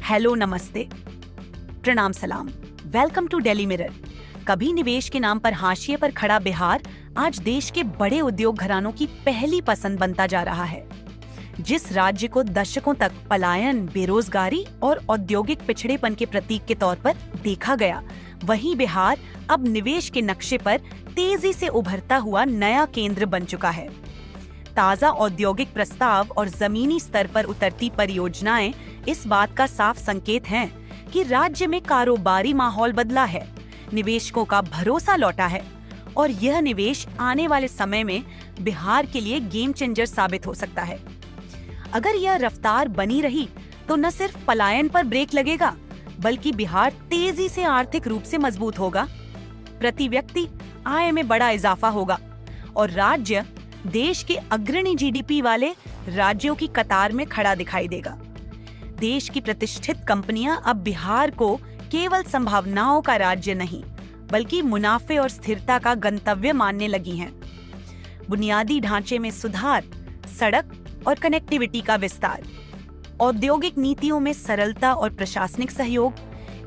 Hello, नमस्ते, प्रणाम, सलाम। Welcome to Delhi mirror. कभी निवेश के नाम पर हाशिए पर खड़ा बिहार आज देश के बड़े उद्योग घरानों की पहली पसंद बनता जा रहा है। जिस राज्य को दशकों तक पलायन, बेरोजगारी और औद्योगिक पिछड़ेपन के प्रतीक के तौर पर देखा गया, वहीं बिहार अब निवेश के नक्शे पर तेजी से उभरता हुआ नया केंद्र बन चुका है। ताजा औद्योगिक प्रस्ताव और जमीनी स्तर पर उतरती परियोजनाएं इस बात का साफ संकेत हैं कि राज्य में कारोबारी माहौल बदला है, निवेशकों का भरोसा लौटा है और यह निवेश आने वाले समय में बिहार के लिए गेम चेंजर साबित हो सकता है। अगर यह रफ्तार बनी रही तो न सिर्फ पलायन पर ब्रेक लगेगा, बल्कि बिहार तेजी से आर्थिक रूप से मजबूत होगा, प्रति व्यक्ति आय में बड़ा इजाफा होगा और राज्य देश के अग्रणी जीडीपी वाले राज्यों की कतार में खड़ा दिखाई देगा। देश की प्रतिष्ठित कंपनियां अब बिहार को केवल संभावनाओं का राज्य नहीं, बल्कि मुनाफे और स्थिरता का गंतव्य मानने लगी हैं। बुनियादी ढांचे में सुधार, सड़क और कनेक्टिविटी का विस्तार, औद्योगिक नीतियों में सरलता और प्रशासनिक सहयोग,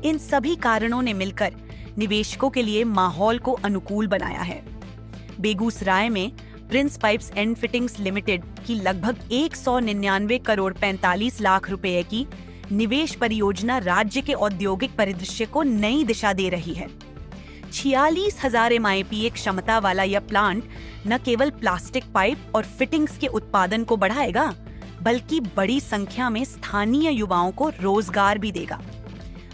इन सभी कारणों ने मिलकर निवेशकों के लिए माहौल को अनुकूल बनाया है। बेगूसराय में Prince pipes and fittings limited की लगभग 199 करोड़ 45 लाख रुपए की निवेश परियोजना राज्य के औद्योगिक परिदृश्य को नई दिशा दे रही है। 46,000 MIPA क्षमता वाला यह प्लांट न केवल प्लास्टिक पाइप और फिटिंग्स के उत्पादन को बढ़ाएगा, बल्कि बड़ी संख्या में स्थानीय युवाओं को रोजगार भी देगा।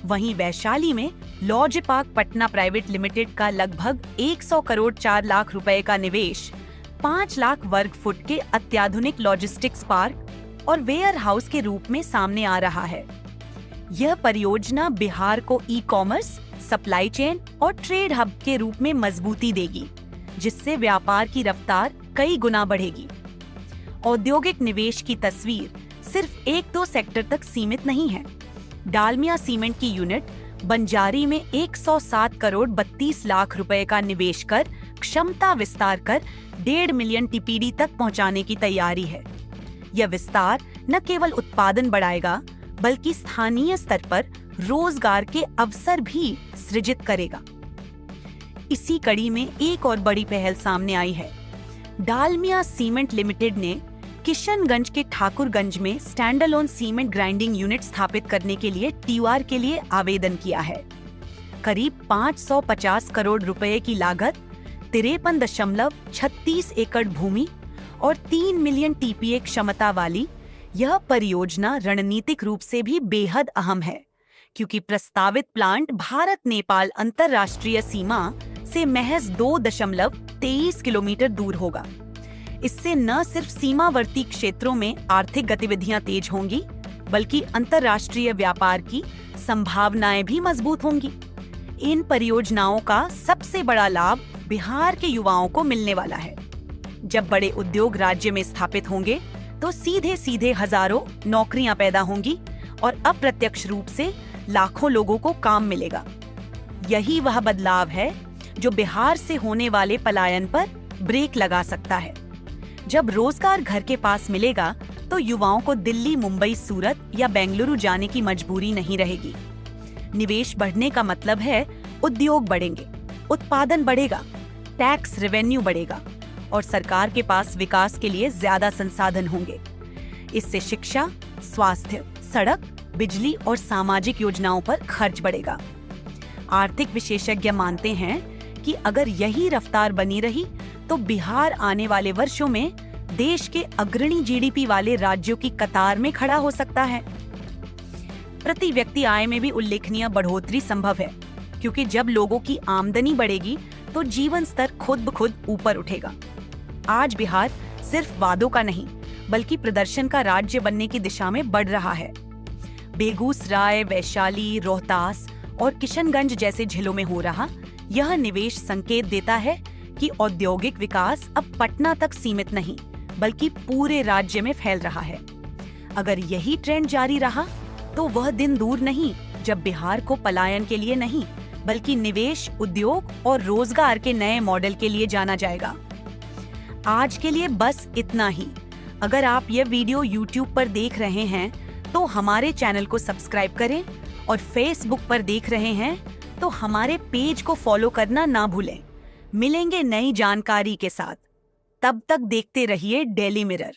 वहीं वैशाली में lodge park Patna private limited का लगभग 100 करोड़ 4 लाख रुपए का निवेश 5 लाख वर्ग फुट के अत्याधुनिक लॉजिस्टिक्स पार्क और वेयर हाउस के रूप में सामने आ रहा है। यह परियोजना बिहार को ई कॉमर्स, सप्लाई चेन और ट्रेड हब के रूप में मजबूती देगी, जिससे व्यापार की रफ्तार कई गुना बढ़ेगी। औद्योगिक निवेश की तस्वीर सिर्फ 1-2 सेक्टर तक सीमित नहीं है। डालमिया सीमेंट की यूनिट बंजारी में 107 करोड़ 32 लाख रुपए का निवेश कर क्षमता विस्तार कर 1.5 मिलियन TPD तक पहुंचाने की तैयारी है। यह विस्तार न केवल उत्पादन बढ़ाएगा, बल्कि स्थानीय स्तर पर रोजगार के अवसर भी सृजित करेगा। इसी कड़ी में एक और बड़ी पहल सामने आई है। डालमिया सीमेंट लिमिटेड ने किशनगंज के ठाकुरगंज में stand alone cement grinding unit स्थापित करने के लिए TOR के लिए आवेदन किया है। करीब 550 करोड़ रुपए की लागत, 53.36 एकड़ भूमि और 3 मिलियन TPA क्षमता वाली यह परियोजना रणनीतिक रूप से भी बेहद अहम है, क्योंकि प्रस्तावित प्लांट भारत नेपाल अंतर्राष्ट्रीय सीमा से महज 2.23 किलोमीटर दूर होगा। इससे न सिर्फ सीमावर्ती क्षेत्रों में आर्थिक गतिविधियां तेज होंगी, बल्कि अंतर्राष्ट्रीय व्यापार की संभावनाएं भी मजबूत होंगी। इन परियोजनाओं का सबसे बड़ा लाभ बिहार के युवाओं को मिलने वाला है। जब बड़े उद्योग राज्य में स्थापित होंगे, तो सीधे सीधे हजारों नौकरियां पैदा होंगी और अप्रत्यक्ष रूप से लाखों लोगों को काम मिलेगा। यही वह बदलाव है जो बिहार से होने वाले पलायन पर ब्रेक लगा सकता है। जब रोजगार घर के पास मिलेगा, तो युवाओं को दिल्ली, मुंबई, सूरत या बेंगलुरु जाने की मजबूरी नहीं रहेगी। निवेश बढ़ने का मतलब है उद्योग बढ़ेंगे, उत्पादन बढ़ेगा, टैक्स रेवेन्यू बढ़ेगा और सरकार के पास विकास के लिए ज्यादा संसाधन होंगे। इससे शिक्षा, स्वास्थ्य, सड़क, बिजली और सामाजिक योजनाओं पर खर्च बढ़ेगा। आर्थिक विशेषज्ञ मानते हैं कि अगर यही रफ्तार बनी रही, तो बिहार आने वाले वर्षों में देश के अग्रणी जीडीपी वाले राज्यों की कतार में खड़ा हो सकता है। प्रति व्यक्ति आय में भी उल्लेखनीय बढ़ोतरी संभव है, क्योंकि जब लोगों की आमदनी बढ़ेगी, तो जीवन स्तर खुद ब खुद ऊपर उठेगा। आज बिहार सिर्फ वादों का नहीं, बल्कि प्रदर्शन का राज्य बनने की दिशा में बढ़ रहा है। बेगूसराय, वैशाली, रोहतास और किशनगंज जैसे जिलों में हो रहा यह निवेश संकेत देता है कि औद्योगिक विकास अब पटना तक सीमित नहीं, बल्कि पूरे राज्य में फैल रहा है। अगर यही ट्रेंड जारी रहा, तो वह दिन दूर नहीं जब बिहार को पलायन के लिए नहीं, बल्कि निवेश, उद्योग और रोजगार के नए मॉडल के लिए जाना जाएगा। आज के लिए बस इतना ही। अगर आप यह वीडियो YouTube पर देख रहे हैं, तो हमारे चैनल को सब्सक्राइब करें और फेसबुक पर देख रहे हैं तो हमारे पेज को फॉलो करना ना भूलें। मिलेंगे नई जानकारी के साथ। तब तक देखते रहिए डेली मिरर।